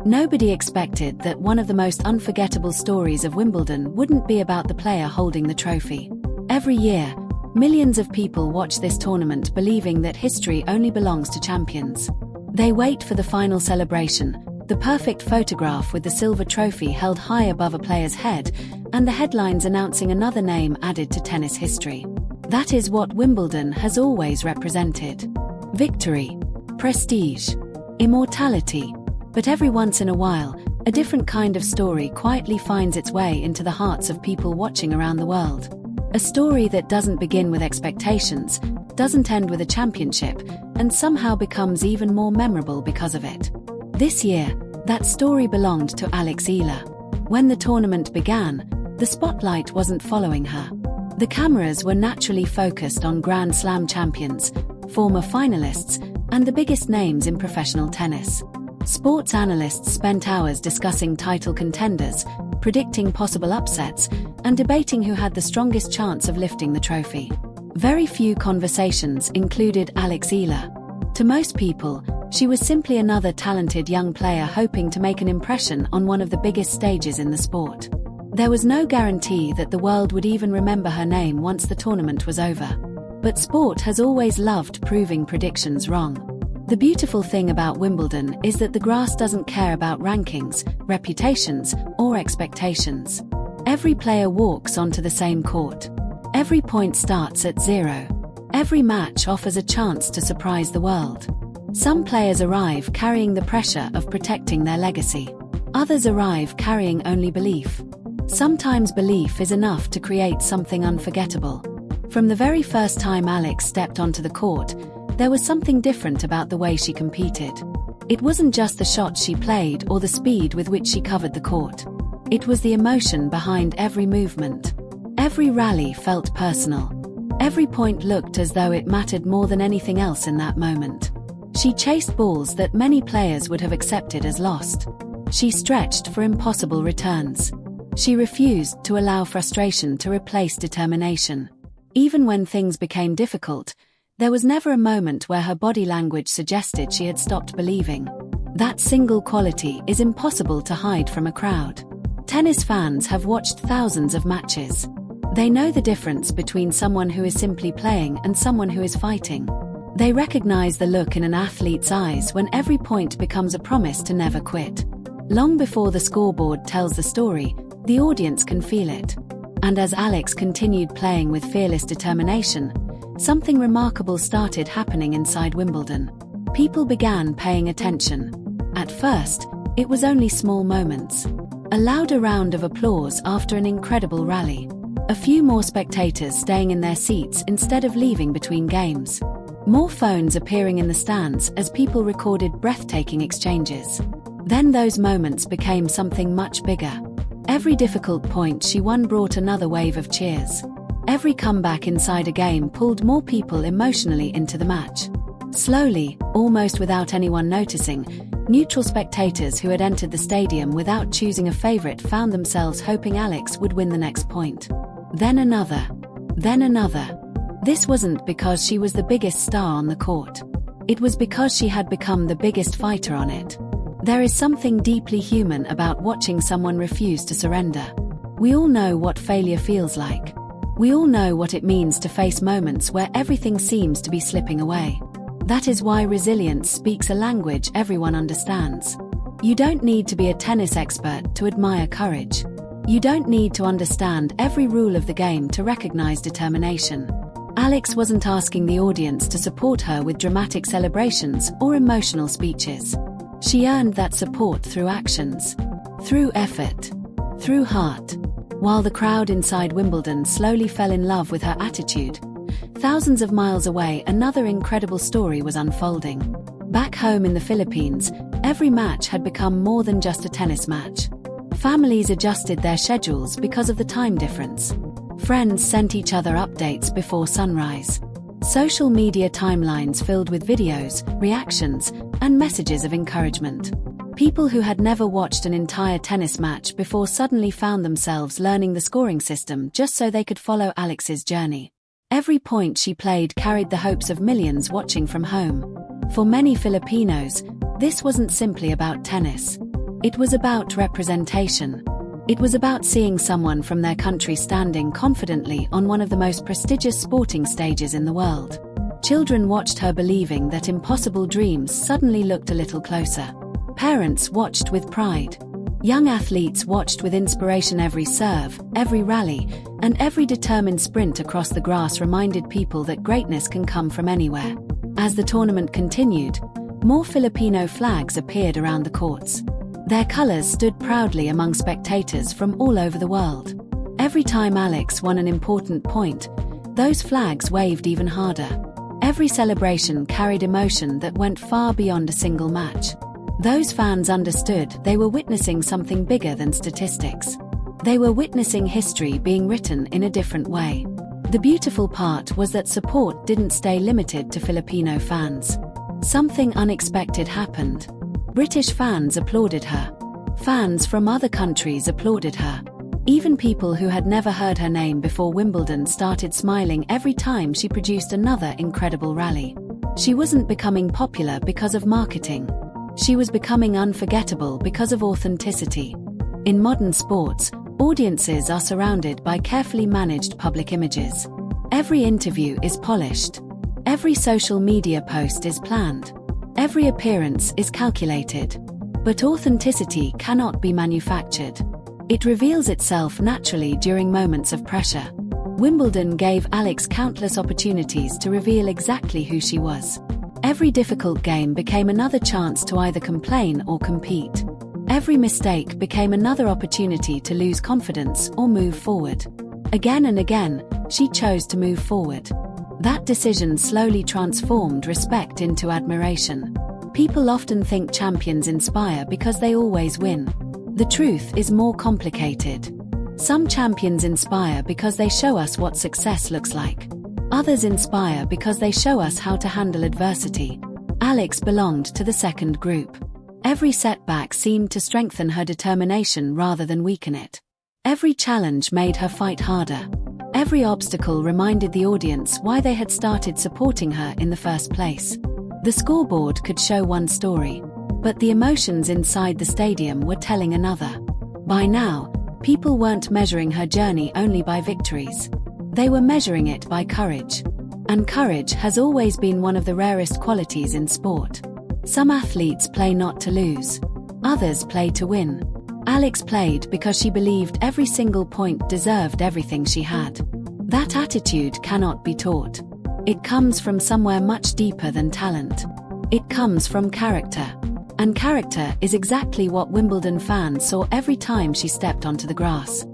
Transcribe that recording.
Nobody expected that one of the most unforgettable stories of Wimbledon wouldn't be about the player holding the trophy. Every year, millions of people watch this tournament believing that history only belongs to champions. They wait for the final celebration, the perfect photograph with the silver trophy held high above a player's head, and the headlines announcing another name added to tennis history. That is what Wimbledon has always represented. Victory, prestige, immortality. But every once in a while, a different kind of story quietly finds its way into the hearts of people watching around the world. A story that doesn't begin with expectations, doesn't end with a championship, and somehow becomes even more memorable because of it. This year, that story belonged to Alex Eala. When the tournament began, the spotlight wasn't following her. The cameras were naturally focused on Grand Slam champions, former finalists, and the biggest names in professional tennis. Sports analysts spent hours discussing title contenders, predicting possible upsets, and debating who had the strongest chance of lifting the trophy. Very few conversations included Alex Eala. To most people, she was simply another talented young player hoping to make an impression on one of the biggest stages in the sport. There was no guarantee that the world would even remember her name once the tournament was over. But sport has always loved proving predictions wrong. The beautiful thing about Wimbledon is that the grass doesn't care about rankings, reputations, or expectations. Every player walks onto the same court. Every point starts at 0. Every match offers a chance to surprise the world. Some players arrive carrying the pressure of protecting their legacy. Others arrive carrying only belief. Sometimes belief is enough to create something unforgettable. From the very first time Alex stepped onto the court, there was something different about the way she competed. It wasn't just the shots she played or the speed with which she covered the court. It was the emotion behind every movement. Every rally felt personal. Every point looked as though it mattered more than anything else in that moment. She chased balls that many players would have accepted as lost. She stretched for impossible returns. She refused to allow frustration to replace determination. Even when things became difficult, there was never a moment where her body language suggested she had stopped believing. That single quality is impossible to hide from a crowd. Tennis fans have watched thousands of matches. They know the difference between someone who is simply playing and someone who is fighting. They recognize the look in an athlete's eyes when every point becomes a promise to never quit. Long before the scoreboard tells the story, the audience can feel it. And as Alex continued playing with fearless determination, something remarkable started happening inside Wimbledon. People began paying attention. At first, it was only small moments. A louder round of applause after an incredible rally. A few more spectators staying in their seats instead of leaving between games. More phones appearing in the stands as people recorded breathtaking exchanges. Then those moments became something much bigger. Every difficult point she won brought another wave of cheers. Every comeback inside a game pulled more people emotionally into the match. Slowly, almost without anyone noticing, neutral spectators who had entered the stadium without choosing a favorite found themselves hoping Alex would win the next point. Then another. Then another. This wasn't because she was the biggest star on the court. It was because she had become the biggest fighter on it. There is something deeply human about watching someone refuse to surrender. We all know what failure feels like. We all know what it means to face moments where everything seems to be slipping away. That is why resilience speaks a language everyone understands. You don't need to be a tennis expert to admire courage. You don't need to understand every rule of the game to recognize determination. Alex wasn't asking the audience to support her with dramatic celebrations or emotional speeches. She earned that support through actions, through effort, through heart. While the crowd inside Wimbledon slowly fell in love with her attitude, thousands of miles away another incredible story was unfolding. Back home in the Philippines, every match had become more than just a tennis match. Families adjusted their schedules because of the time difference. Friends sent each other updates before sunrise. Social media timelines filled with videos, reactions, and messages of encouragement. People who had never watched an entire tennis match before suddenly found themselves learning the scoring system just so they could follow Alex's journey. Every point she played carried the hopes of millions watching from home. For many Filipinos, this wasn't simply about tennis. It was about representation. It was about seeing someone from their country standing confidently on one of the most prestigious sporting stages in the world. Children watched her believing that impossible dreams suddenly looked a little closer. Parents watched with pride. Young athletes watched with inspiration. Every serve, every rally, and every determined sprint across the grass reminded people that greatness can come from anywhere. As the tournament continued, more Filipino flags appeared around the courts. Their colors stood proudly among spectators from all over the world. Every time Alex won an important point, those flags waved even harder. Every celebration carried emotion that went far beyond a single match. Those fans understood they were witnessing something bigger than statistics. They were witnessing history being written in a different way. The beautiful part was that support didn't stay limited to Filipino fans. Something unexpected happened. British fans applauded her. Fans from other countries applauded her. Even people who had never heard her name before Wimbledon started smiling every time she produced another incredible rally. She wasn't becoming popular because of marketing. She was becoming unforgettable because of authenticity. In modern sports, audiences are surrounded by carefully managed public images. Every interview is polished. Every social media post is planned. Every appearance is calculated. But authenticity cannot be manufactured. It reveals itself naturally during moments of pressure. Wimbledon gave Alex countless opportunities to reveal exactly who she was. Every difficult game became another chance to either complain or compete. Every mistake became another opportunity to lose confidence or move forward. Again and again, she chose to move forward. That decision slowly transformed respect into admiration. People often think champions inspire because they always win. The truth is more complicated. Some champions inspire because they show us what success looks like. Others inspire because they show us how to handle adversity. Alex belonged to the second group. Every setback seemed to strengthen her determination rather than weaken it. Every challenge made her fight harder. Every obstacle reminded the audience why they had started supporting her in the first place. The scoreboard could show one story, but the emotions inside the stadium were telling another. By now, people weren't measuring her journey only by victories. They were measuring it by courage. And courage has always been one of the rarest qualities in sport. Some athletes play not to lose. Others play to win. Alex played because she believed every single point deserved everything she had. That attitude cannot be taught. It comes from somewhere much deeper than talent. It comes from character. And character is exactly what Wimbledon fans saw every time she stepped onto the grass.